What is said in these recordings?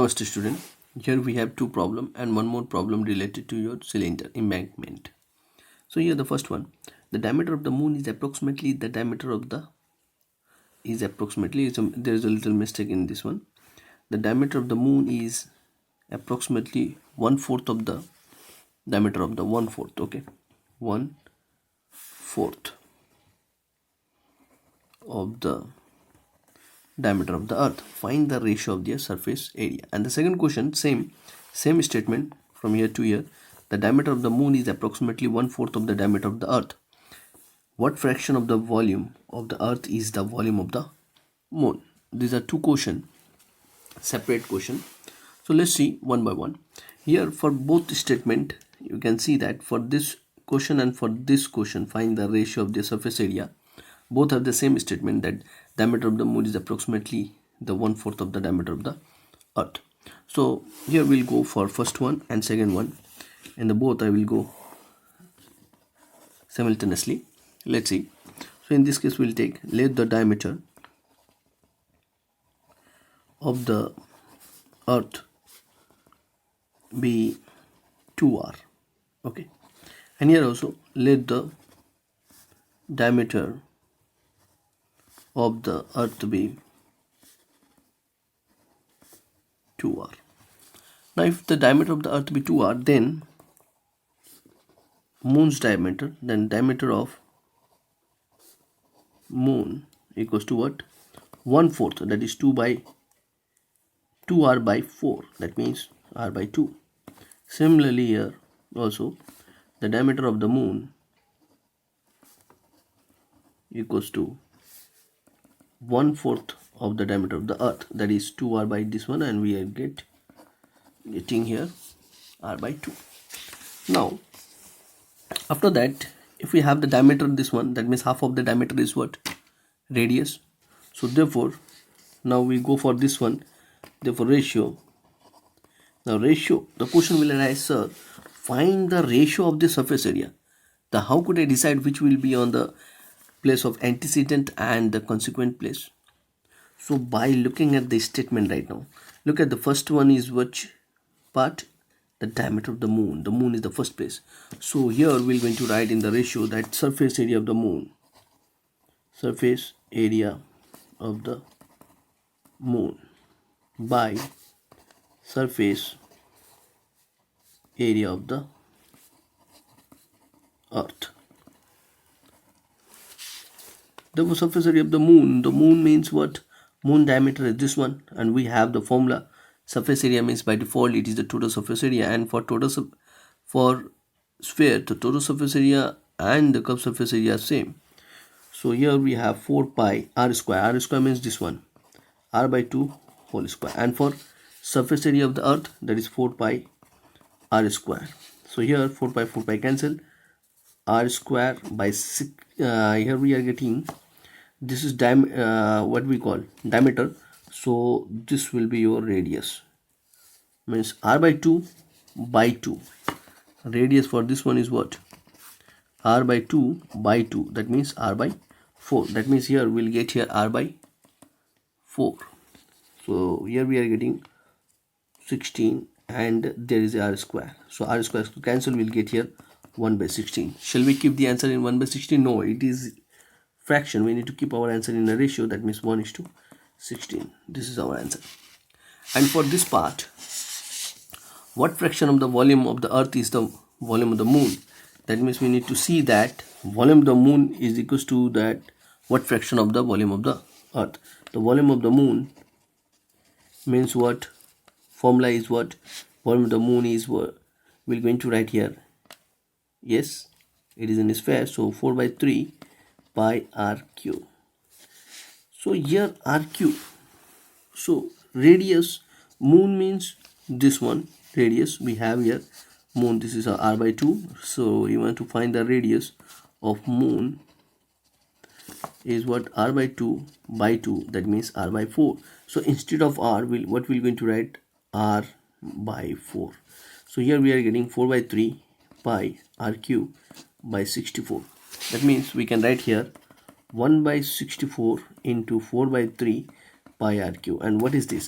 first student. Here we have two problem and one more problem related to your cylinder embankment. So here the first one, the diameter of the moon is approximately the diameter of the there is a little mistake in this one. The diameter of the moon is approximately 1/4 of the diameter of the 1/4. Okay, 1/4 of the diameter of the earth. Find the ratio of their surface area. And the second question, same statement from here to here. The diameter of the moon is approximately 1/4 of the diameter of the earth. What fraction of the volume of the earth is the volume of the moon? These are two questions, separate question. So let's see one by one. Here for both statement, you can see that for this question and for this question, find the ratio of the surface area. Both have the same statement that diameter of the moon is approximately the 1/4 of the diameter of the earth. So here we'll go for first one and second one, and the both I will go simultaneously. Let's see. So in this case we'll take, let the diameter of the earth be 2r. Okay, and here also let the diameter of the earth be 2r. Now if the diameter of the earth be 2r, then moon's diameter, then diameter of moon equals to what? 1/4, that is 2r by 4, that means r by 2. Similarly here also the diameter of the moon equals to 1/4 of the diameter of the earth, that is 2r by this one, and we are getting here r by 2. Now after that, if we have the diameter of this one, that means half of the diameter is what? Radius. So therefore now we go for this one, therefore ratio. Now ratio, the question will arise, sir, find the ratio of the surface area. Now how could I decide which will be on the place of antecedent and the consequent place? So by looking at the statement right now, look at the first one is which part? The diameter of the moon. The moon is the first place. So here we're going to write in the ratio that surface area of the moon, surface area of the moon by surface area of the earth. The surface area of the moon means what? Moon diameter is this one, and we have the formula. Surface area means by default it is the total surface area, and for sphere, the total surface area and the curved surface area are same. So here we have 4 pi r square. R square means this one, r by 2 whole square, and for surface area of the earth, that is 4 pi r square. So here 4 pi cancel, r square by 6. Here we are getting, this is what we call diameter, so this will be your radius, means r by 2 by 2. Radius for this one is what? R by 2 by 2, that means r by 4. That means here we'll get here r by 4. So here we are getting 16, and there is r square, so r square cancel, will get here 1 by 16. Shall we keep the answer in 1 by 16? No, it is fraction. We need to keep our answer in a ratio, that means 1:16. This is our answer. And for this part, what fraction of the volume of the earth is the volume of the moon? That means we need to see that volume of the moon is equals to that what fraction of the volume of the earth. The volume of the moon means what? Formula is what? Volume of the moon is what? We're going to write here. Yes, it is in sphere, so 4 by 3 pi r cube. So here r cube. So radius, moon means this one, radius we have here, moon, this is r by 2. So you want to find the radius of moon is what? R by 2 by 2, that means r by 4. So instead of r, what we're going to write? R by 4. So here we are getting 4 by 3 pi r cube by 64. That means we can write here 1 by 64 into 4 by 3 pi r cube. And what is this?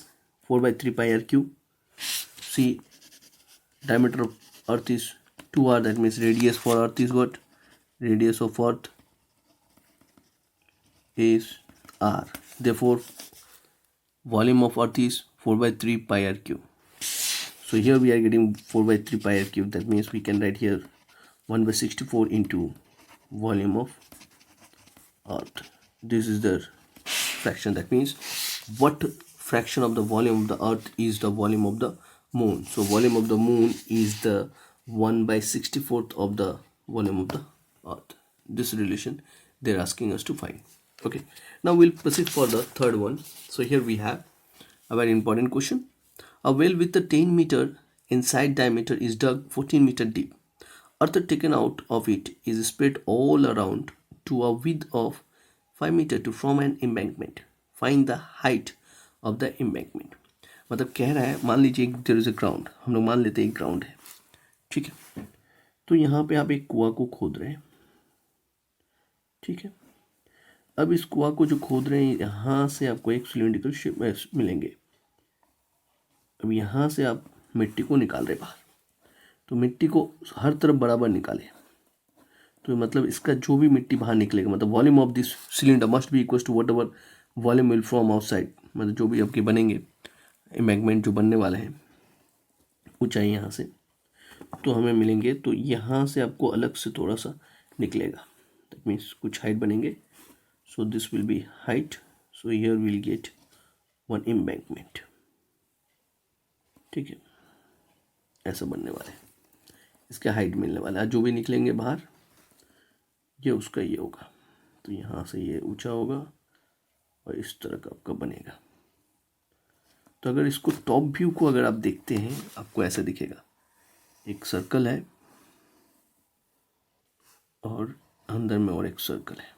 4 by 3 pi r cube, See, diameter of earth is 2r, that means radius for earth is what? Radius of earth is r. Therefore volume of earth is 4 by 3 pi r cube. So here we are getting 4 by 3 pi r cube. That means we can write here 1 by 64 into volume of earth. This is the fraction. That means what fraction of the volume of the earth is the volume of the moon. So volume of the moon is the 1 by 64th of the volume of the earth. This relation they're asking us to find. Okay, now we'll proceed for the third one. So here we have a very important question. A well with a 10 meter inside diameter is dug 14 meter deep. Earth taken out of it is spread all around to a width of 5 meter to form an embankment. Find the height of the embankment. मतलब कह रहा है, मान लीजिए there is a ground, हम लोग मान लेते हैं एक ग्राउंड है, ठीक है। तो यहाँ पे आप एक कुआं को खोद रहे हैं, ठीक है। अब इस कुआं को जो खोद रहे हैं, यहाँ से आपको एक सिलिंड्रिकल शेप मिलेंगे। अब यहाँ से आप मिट्टी को निकाल रहे बाहर, तो मिट्टी को हर तरफ बराबर निकाले, तो मतलब इसका जो भी मिट्टी बाहर निकलेगा, मतलब volume of this cylinder must be equal to whatever volume will from outside, मतलब जो भी आपके बनेंगे एम्बैंकमेंट जो बनने वाले हैं ऊंचाई यहाँ से, तो हमें मिलेंगे। तो यहाँ से आपको अलग से थोड़ा सा निकलेगा, दैट मीन्स कुछ हाइट बनेंगे। So this will be height, so here will get one embankment, ठीक है। ऐसा बनने वाला है, इसका हाइट मिलने वाला है। जो भी निकलेंगे बाहर ये उसका ये होगा, तो यहाँ से ये ऊंचा होगा और इस तरह का आपका बनेगा। तो अगर इसको टॉप व्यू को अगर आप देखते हैं, आपको ऐसा दिखेगा, एक सर्कल है और अंदर में और एक सर्कल है।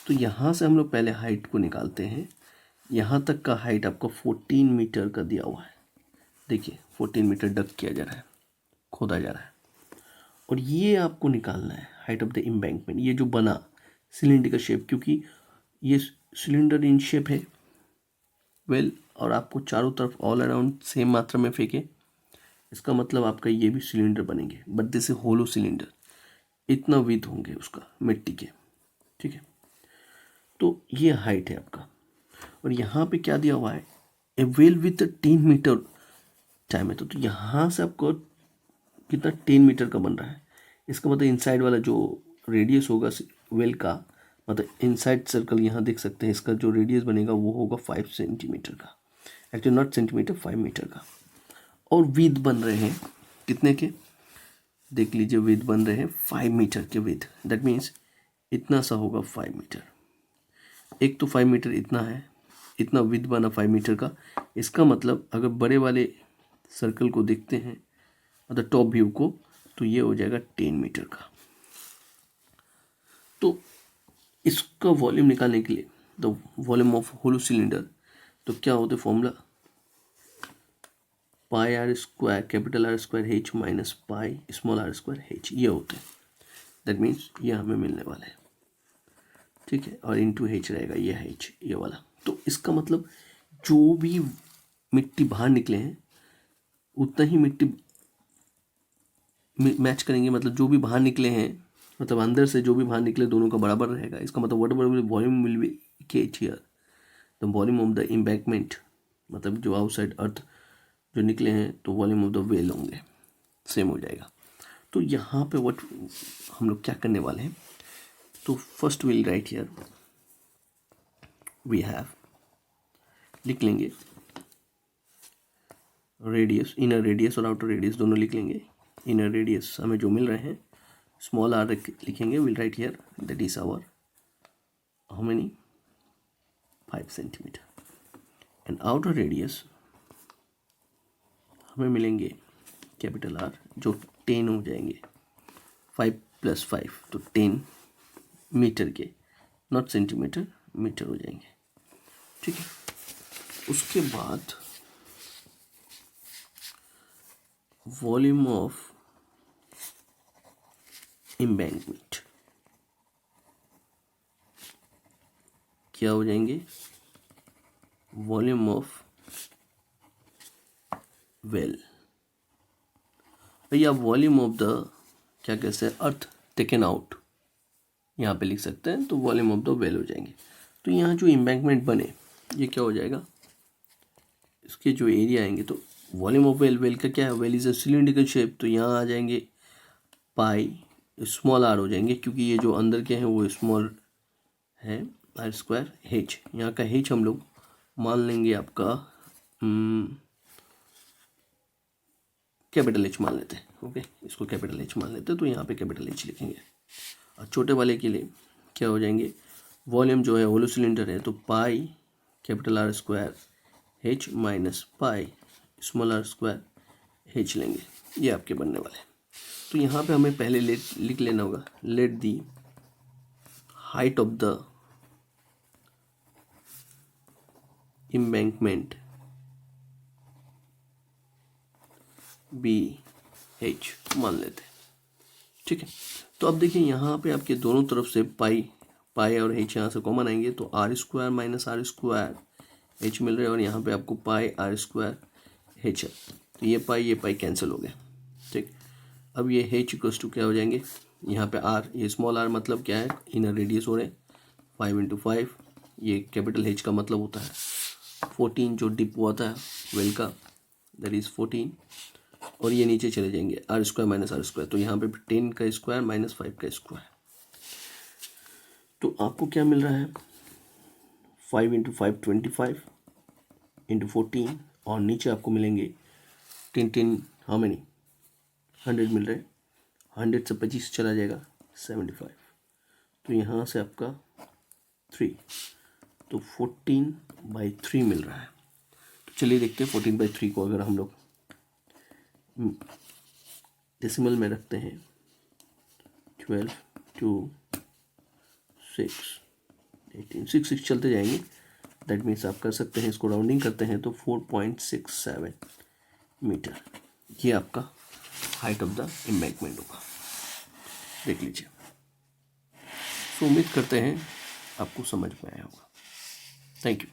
तो यहाँ से हम लोग पहले हाइट को निकालते हैं। यहाँ तक का हाइट आपका 14 मीटर का दिया हुआ है, देखिए 14 मीटर डग किया जा रहा है, खोदा जा रहा है। और ये आपको निकालना है हाइट ऑफ द एम्बैंकमेंट, ये जो बना सिलेंडर का शेप, क्योंकि ये सिलेंडर इन शेप है वेल, और आपको चारों तरफ ऑल अराउंड सेम मात्रा में फेंके, इसका मतलब आपका ये भी सिलेंडर बनेंगे, but this is hollow cylinder, इतना विड्थ होंगे उसका मिट्टी के, ठीक है। तो ये हाइट है आपका। और यहाँ पे क्या दिया हुआ है, ए वेल विथ 10 मीटर डायमीटर, तो यहाँ से आपको कितना 10 मीटर का बन रहा है। इसका मतलब इनसाइड वाला जो रेडियस होगा वेल का, मतलब इनसाइड सर्कल यहाँ देख सकते हैं, इसका जो रेडियस बनेगा वो होगा 5 सेंटीमीटर का, एक्चुअली नॉट सेंटीमीटर, 5 मीटर का। और विद बन रहे हैं कितने के, देख लीजिए, विद बन रहे हैं 5 मीटर के विद, दैट मीन्स इतना सा होगा 5 मीटर। एक तो 5 मीटर इतना है, इतना विद बना 5 मीटर का। इसका मतलब अगर बड़े वाले सर्कल को देखते हैं, मतलब टॉप व्यू को, तो ये हो जाएगा 10 मीटर का। तो इसका वॉल्यूम निकालने के लिए, the volume of hollow cylinder, तो क्या होता है formula, pi R square capital R square H minus pi small R square H, ये होता है। दैट मीन्स ये हमें मिलने वाला है, ठीक है। और इंटू एच रहेगा, ये है एच, ये वाला। तो इसका मतलब जो भी मिट्टी बाहर निकले हैं उतना ही मिट्टी मैच करेंगे, मतलब जो भी बाहर निकले हैं, मतलब अंदर से जो भी बाहर निकले दोनों का बराबर रहेगा। इसका मतलब whatever volume will be catch here, the volume of the embankment, मतलब जो आउटसाइड अर्थ जो निकले हैं, तो वॉल्यूम ऑफ द वेल होंगे, सेम हो जाएगा। तो यहाँ पे वट हम लोग क्या करने वाले हैं, तो first will write here we have, लिख लेंगे रेडियस, इनर रेडियस और आउटर रेडियस दोनों लिख लेंगे। इनर रेडियस हमें जो मिल रहे हैं स्मॉल आर लिखेंगे, will write here that is hour how many 5 centimetre, and outer radius हमें मिलेंगे कैपिटल आर, जो 10 हो जाएंगे, 5 + 5 तो 10 मीटर के, नॉट सेंटीमीटर, मीटर हो जाएंगे, ठीक है। उसके बाद वॉल्यूम ऑफ एम्बैंकमेंट क्या हो जाएंगे, वॉल्यूम ऑफ वेल, भैया वॉल्यूम ऑफ द क्या कहते हैं अर्थ टेकन आउट यहाँ पे लिख सकते हैं, तो वॉल्यूम ऑफ द वेल हो जाएंगे। तो यहाँ जो एम्बैंकमेंट बने ये क्या हो जाएगा, इसके जो एरिया आएंगे, तो वॉल्यूम ऑफ वेल, वेल का क्या है, well is a cylindrical shape, तो यहाँ आ जाएंगे पाई स्मॉल आर हो जाएंगे, क्योंकि ये जो अंदर के हैं वो स्मॉल है, आर स्क्वायर हेच, यहाँ का हेच हम लोग मान लेंगे आपका कैपिटल एच मान लेते हैं। ओके, इसको कैपिटल एच मान लेते हैं, तो यहाँ पे कैपिटल एच लिखेंगे। और छोटे वाले के लिए क्या हो जाएंगे, वॉल्यूम जो है होलो सिलेंडर है, तो pi capital R square H minus pi small R square H लेंगे, ये आपके बनने वाले हैं। तो यहाँ पे हमें पहले लिख लेना होगा, let the height of the embankment be H मान लेते हैं। ठीक है, तो अब देखिए यहाँ पे आपके दोनों तरफ से पाई और एच यहाँ से कॉमन आएंगे, तो R square minus R square H मिल रहा है, और यहाँ पे आपको पाई आर स्क्वायर एच है, तो ये पाई कैंसिल हो गया। ठीक, अब ये एच इक्वल्स टू क्या हो जाएंगे, यहाँ पे आर, ये स्मॉल आर मतलब क्या है, इनर रेडियस हो रहे हैं 5 × 5, ये कैपिटल एच का मतलब होता है 14 जो डिप हुआ था वेल का, दैट इज 14, और ये नीचे चले जाएंगे R square minus R square, तो यहाँ पे 10 का स्क्वायर माइनस 5 का स्क्वायर, तो आपको क्या मिल रहा है 5 × 5 25 × 14, और नीचे आपको मिलेंगे 10 हाउ मेनी 100 मिल रहे हैं, 100 से 25 चला जाएगा 75, तो यहाँ से आपका 3, तो 14/3 मिल रहा है। तो चलिए देखते हैं 14/3 को अगर हम लोग डेसिमल में रखते हैं, 12 2 6 18 6 चलते जाएंगे, दैट मीन्स आप कर सकते हैं, इसको राउंडिंग करते हैं तो 4.67 मीटर, ये आपका हाइट ऑफ द एम्बैंकमेंट होगा, देख लीजिए। तो उम्मीद करते हैं आपको समझ में आया होगा। Thank you.